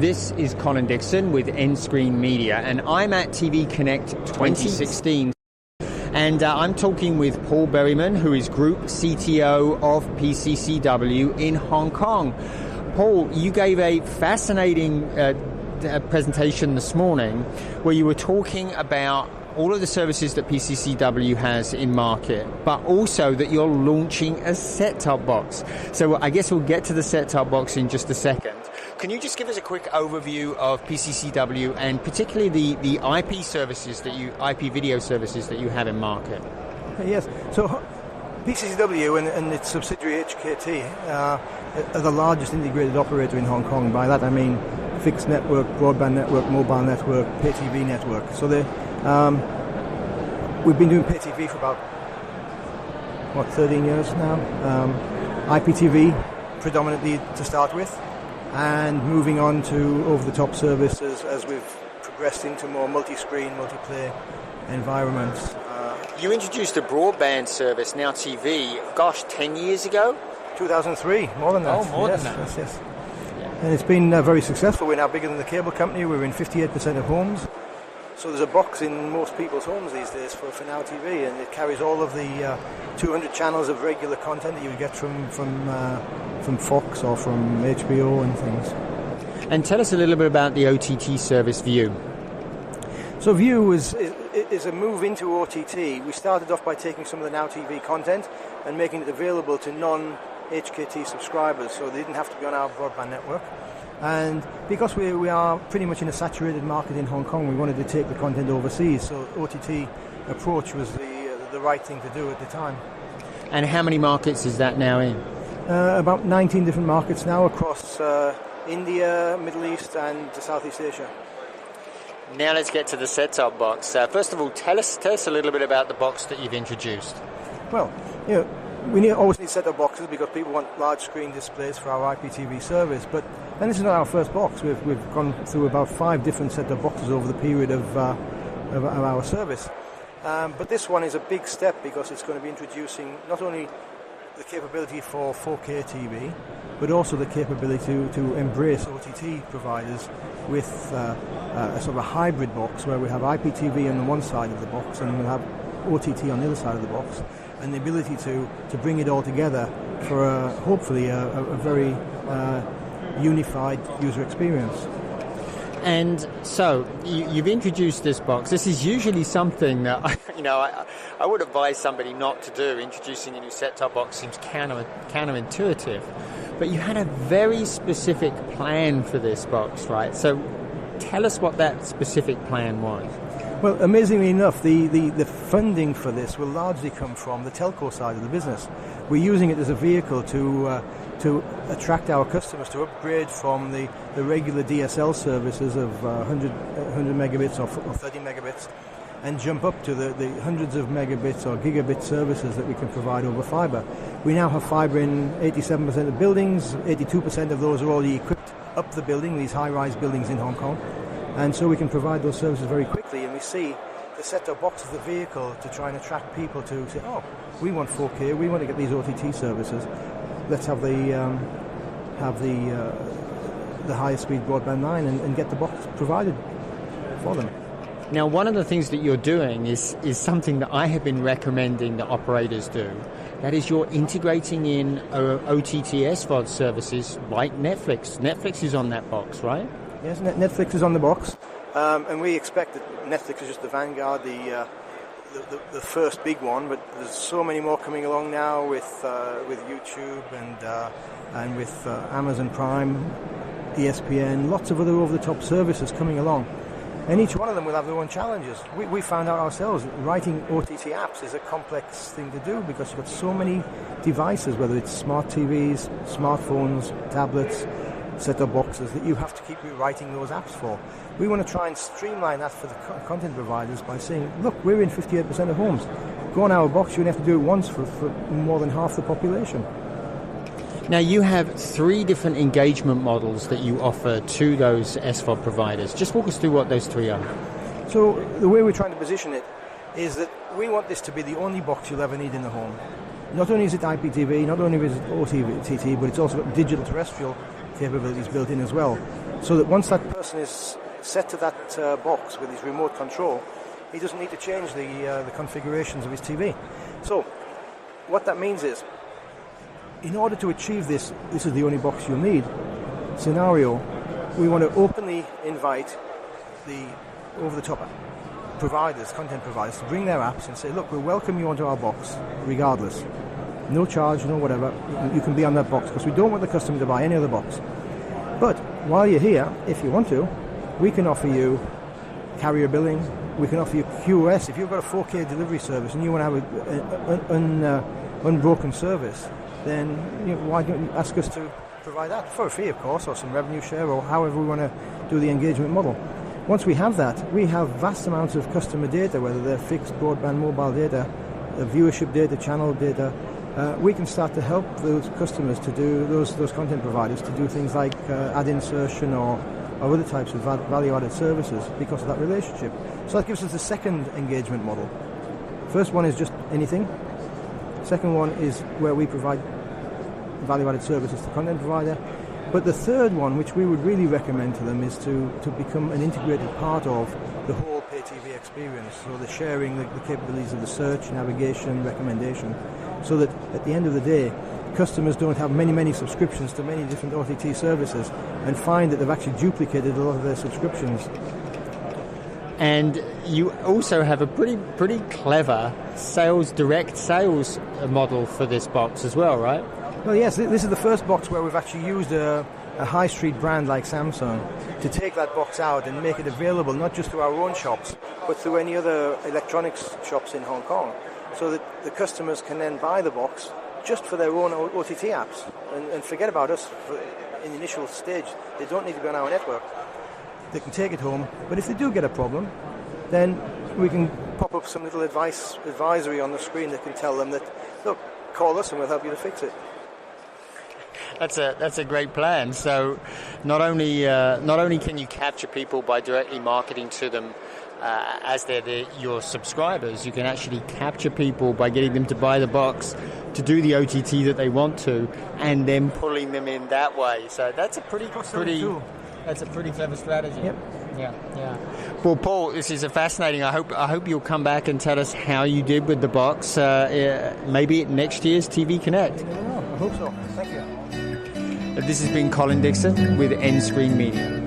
This is Colin Dixon with nScreenMedia, and I'm at TV Connect 2016. And I'm talking with Paul Berriman, who is Group CTO of PCCW in Hong Kong. Paul, you gave a fascinating presentation this morning where you were talking about all of the services that PCCW has in market, but also that you're launching a set-top box. So I guess we'll get to the set-top box in just a second. Can you just give us a quick overview of PCCW and particularly the IP services IP video services that you have in market? Yes. So PCCW and its subsidiary HKT are the largest integrated operator in Hong Kong. By that I mean fixed network, broadband network, mobile network, pay TV network. So we've been doing pay TV for about 13 years now. IPTV predominantly to start with, and moving on to over-the-top services as we've progressed into more multi-screen, multiplayer environments. You introduced a broadband service, Now TV, 10 years ago? 2003, more than that. Oh, more than that. Yes. Yeah. And it's been very successful. We're now bigger than the cable company. We're in 58% of homes. So there's a box in most people's homes these days for Now TV, and it carries all of the 200 channels of regular content that you would get from Fox or from HBO and things. And tell us a little bit about the OTT service View. So View is a move into OTT. We started off by taking some of the Now TV content and making it available to non-HKT subscribers, so they didn't have to be on our broadband network. And because we are pretty much in a saturated market in Hong Kong, we wanted to take the content overseas, so OTT approach was the right thing to do at the time. And how many markets is that now in? About 19 different markets now across India, Middle East and Southeast Asia. Now let's get to the set-top box. First of all, tell us a little bit about the box that you've introduced. Well, we always need set-top boxes because people want large screen displays for our IPTV service, but this is not our first box. We've gone through about 5 different set-top boxes over the period of our service. But this one is a big step because it's going to be introducing not only the capability for 4K TV, but also the capability to embrace OTT providers with a sort of a hybrid box where we have IPTV on the one side of the box and we'll have OTT on the other side of the box, and the ability to bring it all together for hopefully a very unified user experience. And so you've introduced this box. This is usually something that I would advise somebody not to do. Introducing a new set-top box seems counterintuitive, but you had a very specific plan for this box, right? So tell us what that specific plan was. Well, amazingly enough, the funding for this will largely come from the telco side of the business. We're using it as a vehicle to attract our customers to upgrade from the regular DSL services of 100 megabits or 30 megabits and jump up to the hundreds of megabits or gigabit services that we can provide over fiber. We now have fiber in 87% of buildings, 82% of those are already equipped up the building, these high-rise buildings in Hong Kong. And so we can provide those services very quickly, and we see the set-top box as the vehicle to try and attract people to say, oh, we want 4K, we want to get these OTT services. Let's have the highest speed broadband line and get the box provided for them. Now, one of the things that you're doing is something that I have been recommending that operators do. That is, you're integrating in OTT SVOD services like Netflix. Netflix is on that box, right? Yes, Netflix is on the box, and we expect that Netflix is just the vanguard, the first big one. But there's so many more coming along now with YouTube and with Amazon Prime, ESPN, lots of other over-the-top services coming along, and each one of them will have their own challenges. We found out ourselves that writing OTT apps is a complex thing to do because you've got so many devices, whether it's smart TVs, smartphones, tablets, set-top boxes that you have to keep rewriting those apps for. We want to try and streamline that for the content providers by saying, look, we're in 58% of homes. Go on our box, you only have to do it once for more than half the population. Now you have 3 different engagement models that you offer to those SVOD providers. Just walk us through what those 3 are. So the way we're trying to position it is that we want this to be the only box you'll ever need in the home. Not only is it IPTV, not only is it OTT, but it's also got digital terrestrial capabilities built in as well. so that once that person is set to that box with his remote control, he doesn't need to change the configurations of his TV. So what that means is, in order to achieve this is the only box you'll need scenario, we want to openly invite the over-the-top providers, content providers, to bring their apps and say, look, we'll welcome you onto our box regardless. No charge, no whatever, you can be on that box, because we don't want the customer to buy any other box. But while you're here, if you want to, we can offer you carrier billing, we can offer you QoS. If you've got a 4K delivery service and you want to have an unbroken service, then why don't you ask us to provide that for a fee, of course, or some revenue share, or however we want to do the engagement model. Once we have that, we have vast amounts of customer data, whether they're fixed, broadband, mobile data, viewership data, channel data. We can start to help those customers to do, those content providers, to do things like ad insertion or other types of value-added services because of that relationship. So that gives us the second engagement model. First one is just anything. Second one is where we provide value-added services to the content provider. But the third one, which we would really recommend to them, is to become an integrated part of the whole pay TV experience. So the sharing, the capabilities of the search, navigation, recommendation, so that at the end of the day, customers don't have many subscriptions to many different OTT services and find that they've actually duplicated a lot of their subscriptions. And you also have a pretty clever direct sales model for this box as well, right? Well, yes, this is the first box where we've actually used a high street brand like Samsung to take that box out and make it available not just through our own shops, but through any other electronics shops in Hong Kong, so that the customers can then buy the box just for their own OTT apps and forget about us in the initial stage. They don't need to be on our network. They can take it home, but if they do get a problem, then we can pop up some little advisory on the screen that can tell them that, look, call us and we'll help you to fix it. That's a great plan. So not only can you capture people by directly marketing to them as they're your subscribers, you can actually capture people by getting them to buy the box to do the OTT that they want to, and then pulling them in that way. So that's a pretty clever strategy. Yep. Yeah. Well, Paul, this is fascinating. I hope you'll come back and tell us how you did with the box. Maybe at next year's TV Connect. I hope so. Thank you. This has been Colin Dixon with nScreenMedia.